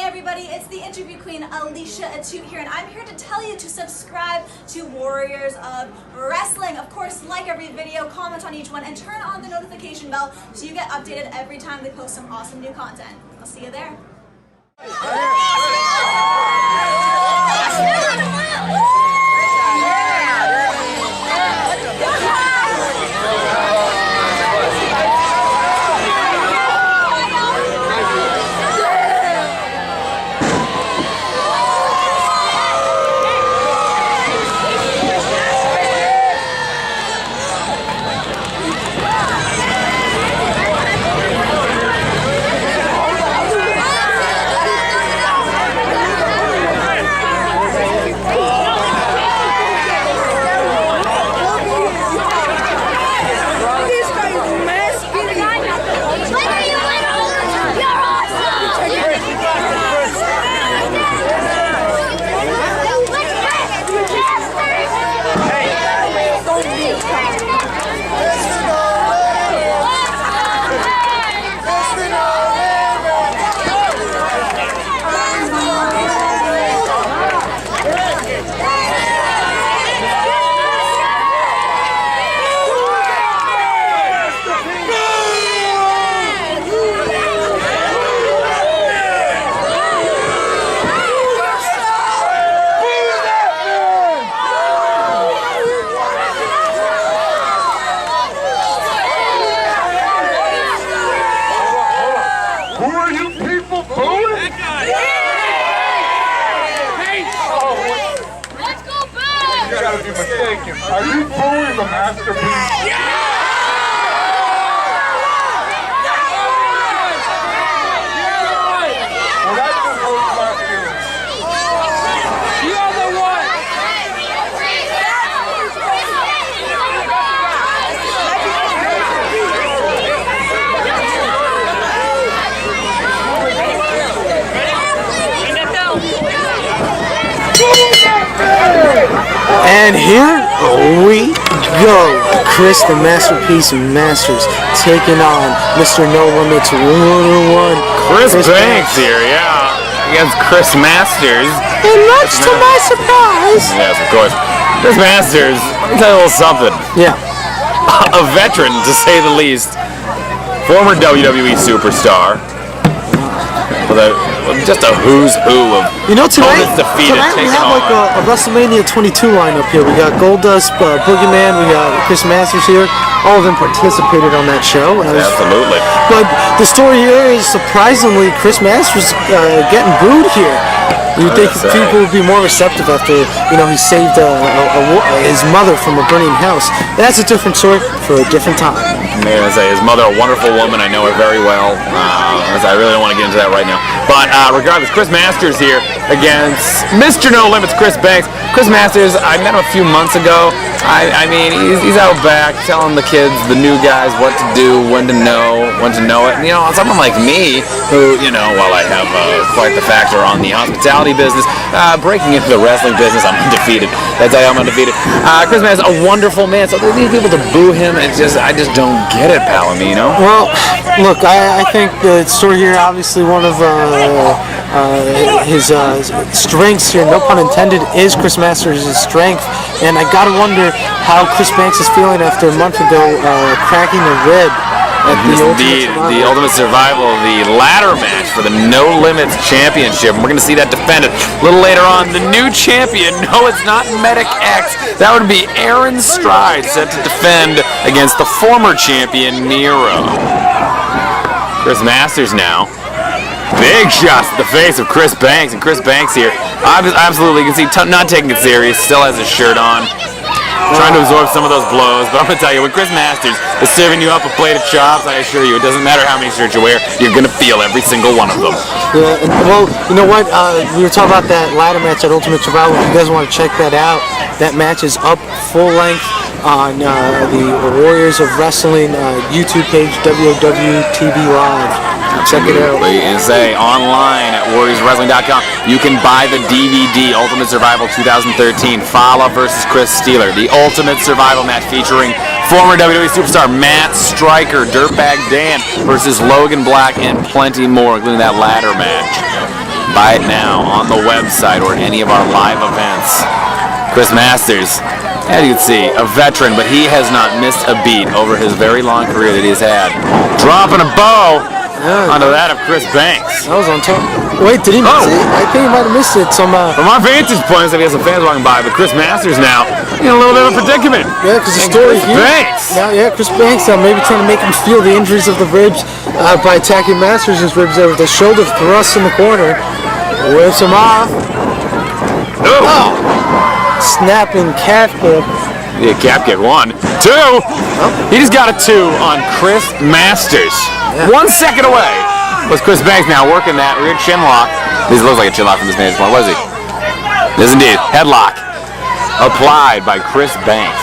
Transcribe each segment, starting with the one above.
everybody, it's the interview queen Alicia Atout here, and I'm here to tell you to subscribe to Warriors of Wrestling. Of course, like every video, comment on each one, and turn on the notification bell so you get updated every time they post some awesome new content. I'll see you there. Are you booing the masterpiece? Yeah! Well, that just hurts my feelings. You're the one! And here we go. Chris the Masterpiece Masters taking on Mr. No Limits 101. Chris Banks here, yeah. Against Chris Masters. And much to my surprise. Yes, of course. Chris Masters, let me tell you a little something. Yeah. A veteran, to say the least. Former WWE superstar. Just a who's who of tonight defeated, we have like a WrestleMania 22 lineup here. We got Goldust, Boogeyman, we got Chris Masters here. All of them participated on that show. Absolutely. But the story here is surprisingly Chris Masters getting booed here. You'd think people would be more receptive after, he saved his mother from a burning house. That's a different story for a different time. Man, I say his mother, a wonderful woman. I know her very well. I really don't want to get into that right now. But regardless, Chris Masters here against Mr. No Limits, Chris Banks. Chris Masters, I met him a few months ago. I mean, he's out back telling the kids, the new guys, what to do, when to know it. And, someone like me, who, while I have quite the factor on the hospitality business, breaking into the wrestling business, I'm undefeated. That's how I'm undefeated. Chris Masters, a wonderful man. So these people to boo him, I just don't get it, Palomino. Well, look, I think the story here, obviously one of his strengths here, no pun intended, is Chris Masters' strength. And I gotta wonder how Chris Banks is feeling after a month ago cracking a rib at the Ultimate Survival, the ladder match for the No Limits Championship. And we're going to see that defended a little later on. The new champion, no, it's not Medic X. That would be Aaron Stride, set to defend against the former champion, Nero. Chris Masters now. Big shots to the face of Chris Banks, and Chris Banks here, absolutely, you can see, not taking it serious, still has his shirt on. Trying to absorb some of those blows, but I'm going to tell you, when Chris Masters is serving you up a plate of chops, I assure you, it doesn't matter how many shirts you wear, you're going to feel every single one of them. Yeah, well, you know what, we were talking about that ladder match at Ultimate Survival. If you guys want to check that out, that match is up full length on the Warriors of Wrestling YouTube page, WOWTV Live. Check it out. And say online at warriorswrestling.com. You can buy the DVD Ultimate Survival 2013 Fala versus Chris Steeler, the Ultimate Survival match featuring former WWE superstar Matt Striker, Dirtbag Dan versus Logan Black, and plenty more, including that ladder match. Buy it now on the website or at any of our live events. Chris Masters, as you can see, a veteran, but he has not missed a beat over his very long career that he's had. Dropping a bow onto that of Chris Banks. That was on top. Wait, did he miss it? I think he might have missed it. From our vantage point, we have some fans walking by, but Chris Masters now in a little bit of a predicament. Yeah, because the story Chris here. Banks. Now, Chris Banks now maybe trying to make him feel the injuries of the ribs by attacking Masters' ribs there with a shoulder thrust in the corner. Whips him off. Oh. Snapping calf kick. Yeah, cap kick. 1, 2. He just got a 2 on Chris Masters. Yeah. 1 second away was Chris Banks now working that rear chin lock. This looks like a chin lock from this vantage point. What is he? Yes, indeed. Headlock applied by Chris Banks.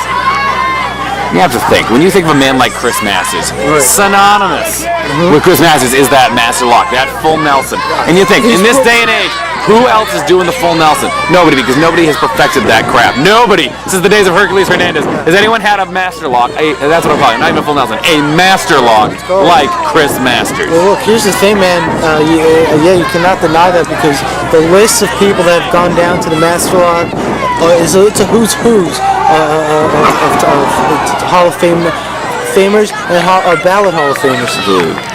You have to think, when you think of a man like Chris Masters, synonymous with Chris Masters is that master lock, that full Nelson. And you think, in this day and age, who else is doing the full Nelson? Nobody, because nobody has perfected that crap. Nobody, since the days of Hercules Hernandez, has anyone had a master lock, that's what I'm calling it, not even a full Nelson, a master lock like Chris Masters. Well, look, here's the thing, man. You cannot deny that because the list of people that have gone down to the master lock it's a who's of Hall of Famers and ballot Hall of Famers.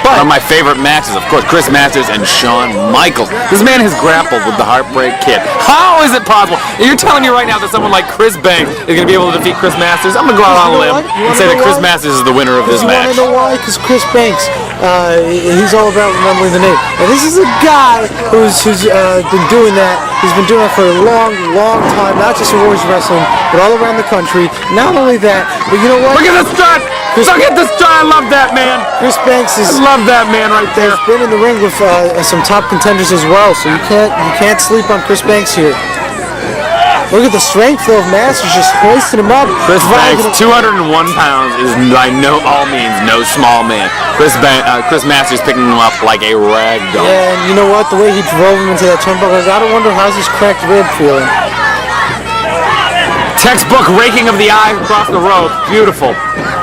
One of my favorite matches, of course, Chris Masters and Shawn Michaels. This man has grappled with the Heartbreak Kid. How is it possible? You're telling me right now that someone like Chris Banks is going to be able to defeat Chris Masters? I'm going to go out on a limb and say that Chris Masters is the winner of this match. You want to know why? Because Chris Banks, he's all about remembering the name. And this is a guy who's been doing that. He's been doing it for a long, long time, not just in Warriors Wrestling, but all around the country. Not only that, but you know what? Look at this strut! Look at this strut! I love that man! Chris Banks I love that man right there. has been in the ring with some top contenders as well, so you can't sleep on Chris Banks here. Look at the strength though of Masters, just hoisting him up. Chris Banks, 201 pounds, is by all means no small man. Chris Masters picking him up like a rag doll. Yeah, and you know what? The way he drove him into that turnbuckle, I gotta wonder how's his cracked rib feeling. Textbook raking of the eyes across the rope. Beautiful.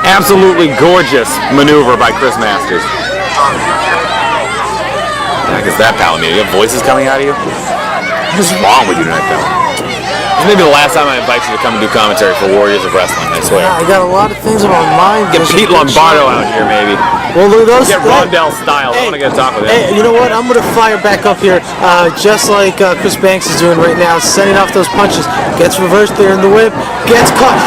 Absolutely gorgeous maneuver by Chris Masters. I guess that, Palomino. You have voices coming out of you? What's wrong with you tonight, Palomino? This may be the last time I invite you to come and do commentary for Warriors of Wrestling, I swear. Yeah, I got a lot of things on my mind. Get Pete Lombardo out here, maybe. Well, those Get Rondell Styles. I want to get a talk with him. Hey, you know what? I'm going to fire back up here, just like Chris Banks is doing right now, sending off those punches. Gets reversed there in the whip, gets caught.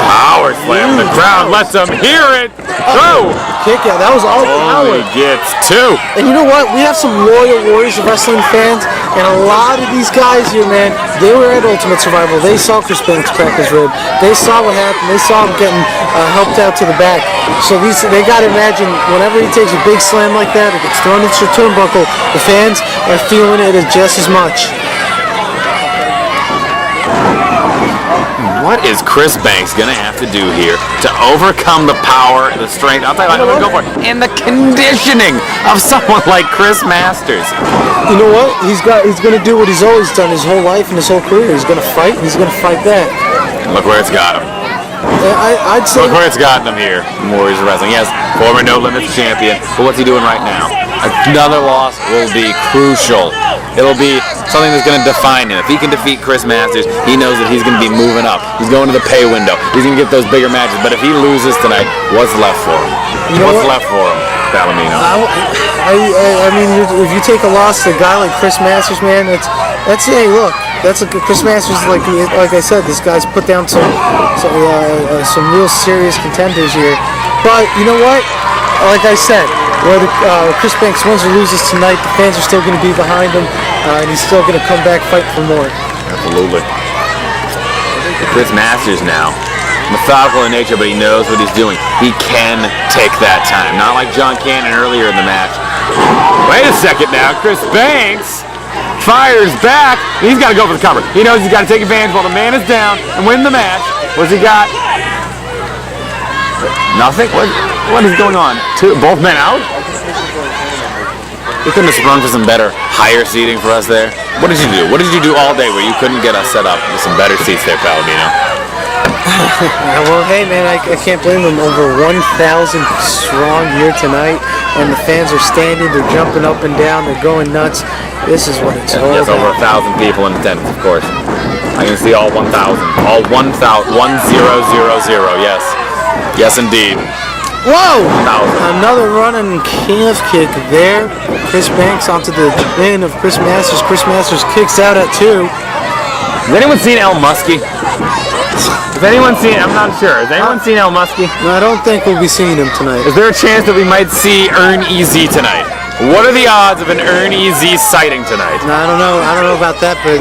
Power slam. The crowd lets him hear it. Go! Kick out. That was all power. Only gets 2. And you know what? We have some loyal Warriors of Wrestling fans, and a lot of these guys here, man, they were at Ultimate Survival. They saw Chris Banks crack his rib. They saw what happened. They saw him getting helped out to the back. So they got to imagine whenever he takes a big slam like that, it gets thrown into the turnbuckle, the fans are feeling it just as much. What is Chris Banks going to have to do here to overcome the power, the strength, I'll tell you what, I'm going to go for it, and the conditioning of someone like Chris Masters? You know what? He's going to do what he's always done his whole life and his whole career. He's going to fight, and he's going to fight back. Look where it's got him. I'd say... Look where it's gotten him here in Warriors of Wrestling. Yes, former No Limits champion, but what's he doing right now? Another loss will be crucial. It'll be something that's going to define him. If he can defeat Chris Masters, he knows that he's going to be moving up. He's going to the pay window. He's going to get those bigger matches. But if he loses tonight, what's left for him? What's left for him, Palomino? I mean, if you take a loss to a guy like Chris Masters, man, that's hey, look, that's a Chris Masters. Like I said, this guy's put down some real serious contenders here. But you know what? Like I said, whether Chris Banks wins or loses tonight, the fans are still going to be behind him, and he's still going to come back fight for more. Absolutely. Chris Masters now, methodical in nature, but he knows what he's doing. He can take that time, not like John Cannon earlier in the match. Wait a second now, Chris Banks fires back. He's got to go for the cover. He knows he's got to take advantage while the man is down and win the match. What's he got? Nothing? What is going on? Both men out? You couldn't have sprung for some better, higher seating for us there. What did you do? What did you do all day where you couldn't get us set up with some better seats there, Palomino? Well, hey, man, I can't blame them. Over 1,000 strong here tonight, and the fans are standing, they're jumping up and down, they're going nuts. This is what it's all Yes, over about. 1,000 people in attendance, of course. I can see all 1,000. All 1,000. 1000. Yes. Yes, indeed. Whoa! 1,000. Another running calf kick there. Chris Banks onto the chin of Chris Masters. Chris Masters kicks out at 2. Has anyone seen El Muskie? Has anyone seen? I'm not sure. Has anyone seen El Muskie? No, I don't think we'll be seeing him tonight. Is there a chance that we might see Earn EZ tonight? What are the odds of an Earn EZ sighting tonight? No, I don't know. I don't know about that, but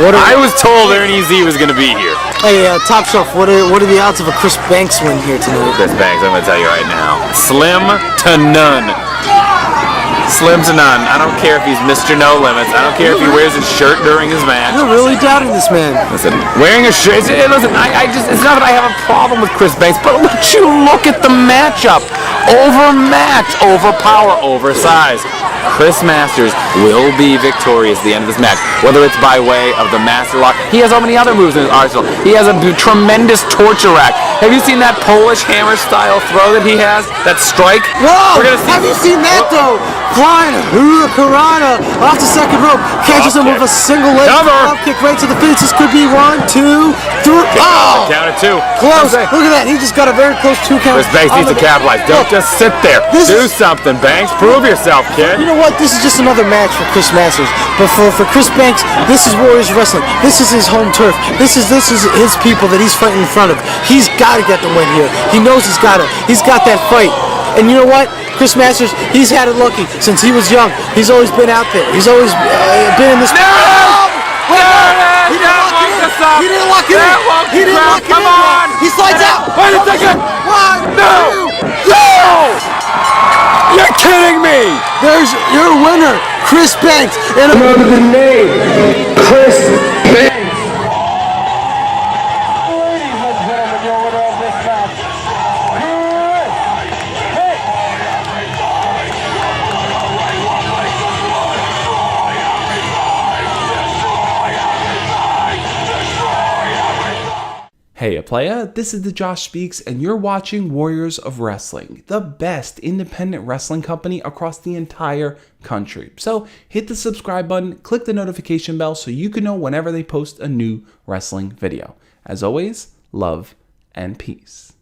what are, I was told Earn EZ was going to be here. hey, Top Shelf, what are the odds of a Chris Banks win here tonight? Chris Banks, I'm going to tell you right now. Slim to none. Slim to none. I don't care if he's Mr. No Limits. I don't care if he wears his shirt during his match. You're really doubting this man. Listen, wearing a shirt. Listen, it's not that I have a problem with Chris Banks, but would you look at the matchup? Overmatched, overpower, oversized. Chris Masters will be victorious at the end of this match, whether it's by way of the Master Lock. He has so many other moves in his arsenal. He has a tremendous torture rack. Have you seen that Polish hammer style throw that he has? That strike? Whoa! We're gonna see. Have you seen that though? Flying Hurricanrana off the second rope, catches him with a single leg Cover. drop kick right to the face. This could be 1, 2, 3. Oh! Down at 2. Close. Look at that. He just got a very close 2 count. Chris Banks needs to capitalize. Don't just sit there. Do something, Banks. Prove yourself, kid. You know what? This is just another match for Chris Masters. But for Chris Banks, this is Warriors Wrestling. This is his home turf. This is his people that he's fighting in front of. He's got to get the win here. He knows he's got it. He's got that fight. And you know what? Chris Masters, he's had it lucky since he was young. He's always been out there. He's always been in this. He didn't lock it in. He didn't lock it in. Come on. He slides out. Wait a second. 1, No. 2. No! You're kidding me! There's your winner, Chris Banks. And Remember the name, Chris Banks. Hey, playa, this is the Josh Speaks, and you're watching Warriors of Wrestling, the best independent wrestling company across the entire country. So hit the subscribe button, click the notification bell so you can know whenever they post a new wrestling video. As always, love and peace.